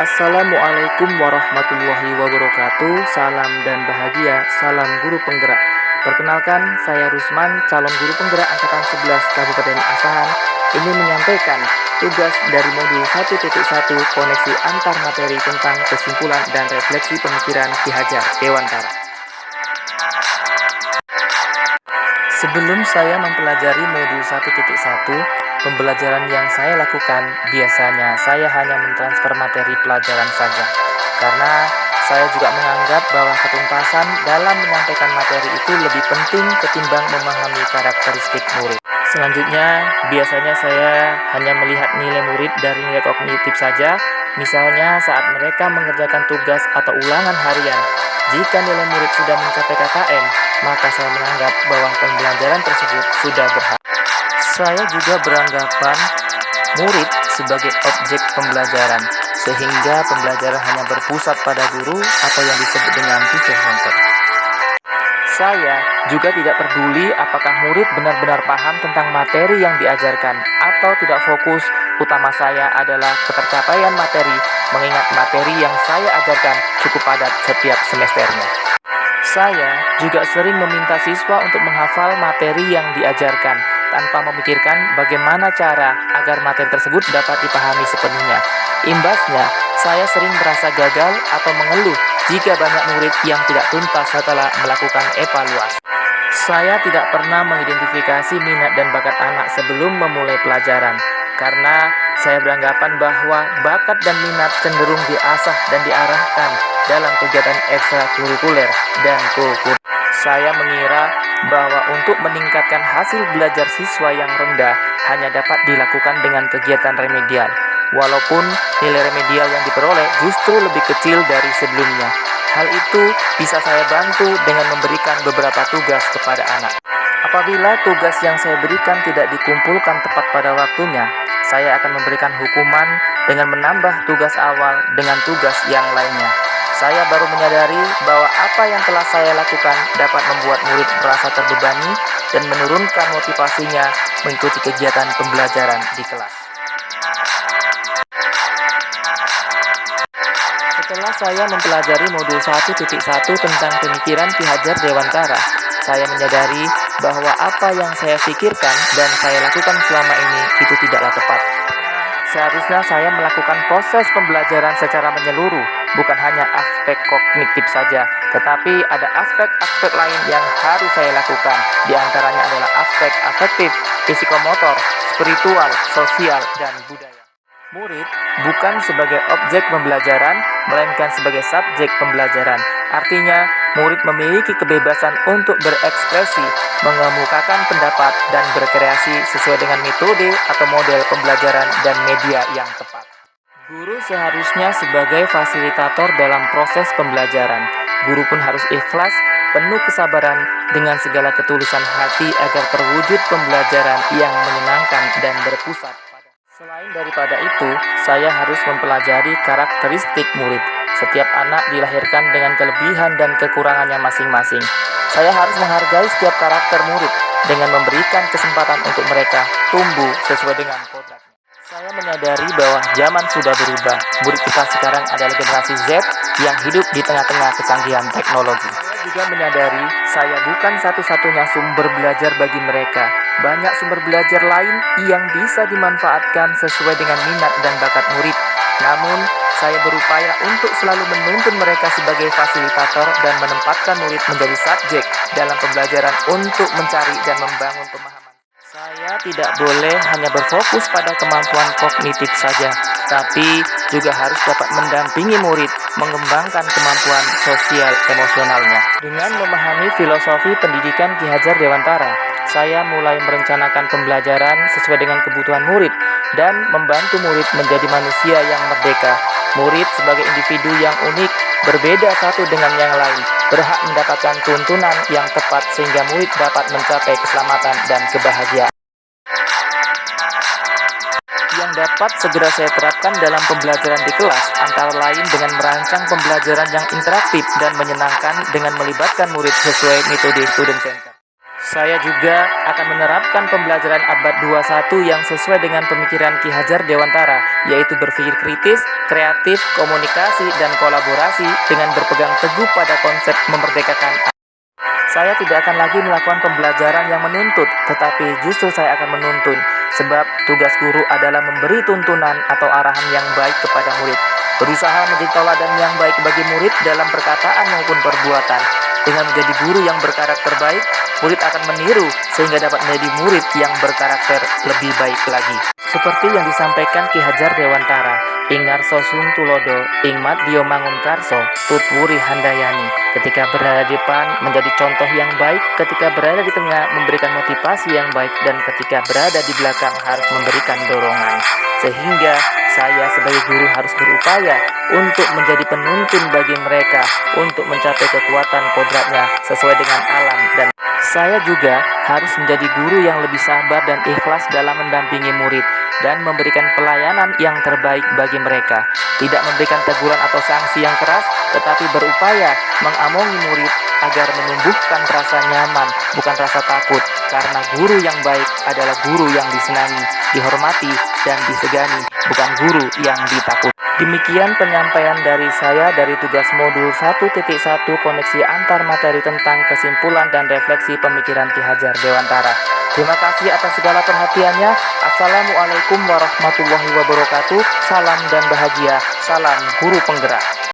Assalamualaikum warahmatullahi wabarakatuh. Salam dan bahagia, salam guru penggerak. Perkenalkan, saya Rusman, calon guru penggerak angkatan 11 Kabupaten Asahan. Ini menyampaikan tugas dari modul 1.1 koneksi antar materi tentang kesimpulan dan refleksi pemikiran Ki Hajar Dewantara. Sebelum saya mempelajari modul 1.1, pembelajaran yang saya lakukan biasanya saya hanya mentransfer materi pelajaran saja. Karena saya juga menganggap bahwa ketuntasan dalam menyampaikan materi itu lebih penting ketimbang memahami karakteristik murid. Selanjutnya, biasanya saya hanya melihat nilai murid dari nilai kognitif saja, misalnya saat mereka mengerjakan tugas atau ulangan harian. Jika nilai murid sudah mencapai KKM, maka saya menganggap bahwa pembelajaran tersebut sudah berhasil. Saya juga beranggapan murid sebagai objek pembelajaran, sehingga pembelajaran hanya berpusat pada guru atau yang disebut dengan teacher center. Saya juga tidak peduli apakah murid benar-benar paham tentang materi yang diajarkan atau tidak fokus. Utama saya adalah ketercapaian materi, mengingat materi yang saya ajarkan cukup padat setiap semesternya. Saya juga sering meminta siswa untuk menghafal materi yang diajarkan tanpa memikirkan bagaimana cara agar materi tersebut dapat dipahami sepenuhnya. Imbasnya, saya sering merasa gagal atau mengeluh jika banyak murid yang tidak tuntas setelah melakukan evaluasi. Saya tidak pernah mengidentifikasi minat dan bakat anak sebelum memulai pelajaran, karena saya beranggapan bahwa bakat dan minat cenderung diasah dan diarahkan dalam kegiatan ekstrakurikuler dan kokurikuler. Saya mengira bahwa untuk meningkatkan hasil belajar siswa yang rendah hanya dapat dilakukan dengan kegiatan remedial, walaupun nilai remedial yang diperoleh justru lebih kecil dari sebelumnya. Hal itu bisa saya bantu dengan memberikan beberapa tugas kepada anak. Apabila tugas yang saya berikan tidak dikumpulkan tepat pada waktunya, saya akan memberikan hukuman dengan menambah tugas awal dengan tugas yang lainnya. Saya baru menyadari bahwa apa yang telah saya lakukan dapat membuat murid merasa terbebani dan menurunkan motivasinya mengikuti kegiatan pembelajaran di kelas. Setelah saya mempelajari modul 1.1 tentang pemikiran Ki Hajar Dewantara, saya menyadari bahwa apa yang saya pikirkan dan saya lakukan selama ini itu tidaklah tepat. Seharusnya saya melakukan proses pembelajaran secara menyeluruh, bukan hanya aspek kognitif saja, tetapi ada aspek-aspek lain yang harus saya lakukan. Di antaranya adalah aspek afektif, psikomotor, spiritual, sosial, dan budaya. Murid bukan sebagai objek pembelajaran, melainkan sebagai subjek pembelajaran. Artinya, murid memiliki kebebasan untuk berekspresi, mengemukakan pendapat, dan berkreasi sesuai dengan metode atau model pembelajaran dan media yang tepat. Guru seharusnya sebagai fasilitator dalam proses pembelajaran. Guru pun harus ikhlas, penuh kesabaran, dengan segala ketulusan hati agar terwujud pembelajaran yang menyenangkan dan berpusat. Selain daripada itu, saya harus mempelajari karakteristik murid. Setiap anak dilahirkan dengan kelebihan dan kekurangannya masing-masing. Saya harus menghargai setiap karakter murid dengan memberikan kesempatan untuk mereka tumbuh sesuai dengan kodratnya. Saya menyadari bahwa zaman sudah berubah. Murid kita sekarang adalah generasi Z yang hidup di tengah-tengah kecanggihan teknologi. Saya juga menyadari saya bukan satu-satunya sumber belajar bagi mereka. Banyak sumber belajar lain yang bisa dimanfaatkan sesuai dengan minat dan bakat murid. Namun, saya berupaya untuk selalu menuntun mereka sebagai fasilitator dan menempatkan murid menjadi subjek dalam pembelajaran untuk mencari dan membangun pemahaman. Saya tidak boleh hanya berfokus pada kemampuan kognitif saja, tapi juga harus dapat mendampingi murid mengembangkan kemampuan sosial emosionalnya. Dengan memahami filosofi pendidikan Ki Hajar Dewantara, saya mulai merencanakan pembelajaran sesuai dengan kebutuhan murid dan membantu murid menjadi manusia yang merdeka. Murid sebagai individu yang unik, berbeda satu dengan yang lain, berhak mendapatkan tuntunan yang tepat sehingga murid dapat mencapai keselamatan dan kebahagiaan. Yang dapat segera saya terapkan dalam pembelajaran di kelas antara lain dengan merancang pembelajaran yang interaktif dan menyenangkan dengan melibatkan murid sesuai metode student center. Saya juga akan menerapkan pembelajaran abad 21 yang sesuai dengan pemikiran Ki Hajar Dewantara, yaitu berpikir kritis, kreatif, komunikasi, dan kolaborasi dengan berpegang teguh pada konsep memerdekakan. Saya tidak akan lagi melakukan pembelajaran yang menuntut, tetapi justru saya akan menuntun, sebab tugas guru adalah memberi tuntunan atau arahan yang baik kepada murid, berusaha menjadi teladan yang baik bagi murid dalam perkataan maupun perbuatan. Dengan menjadi guru yang berkarakter baik, murid akan meniru sehingga dapat menjadi murid yang berkarakter lebih baik lagi. Seperti yang disampaikan Ki Hajar Dewantara, Ingar Sosung Tulodo, Ingmat Dio Mangunkarso, Tutwuri Handayani. Ketika berada di depan menjadi contoh yang baik, ketika berada di tengah memberikan motivasi yang baik, dan ketika berada di belakang harus memberikan dorongan. Sehingga saya sebagai guru harus berupaya untuk menjadi penuntun bagi mereka untuk mencapai kekuatan kodratnya sesuai dengan alam, dan saya juga harus menjadi guru yang lebih sabar dan ikhlas dalam mendampingi murid dan memberikan pelayanan yang terbaik bagi mereka. Tidak memberikan teguran atau sanksi yang keras, tetapi berupaya mengamongi murid agar menumbuhkan rasa nyaman, bukan rasa takut, karena guru yang baik adalah guru yang disenangi, dihormati, dan disegani, bukan guru yang ditakut. Demikian penyampaian dari saya dari tugas modul 1.1 koneksi antar materi tentang kesimpulan dan refleksi pemikiran Ki Hajar Dewantara. Terima kasih atas segala perhatiannya. Assalamualaikum warahmatullahi wabarakatuh. Salam dan bahagia. Salam guru penggerak.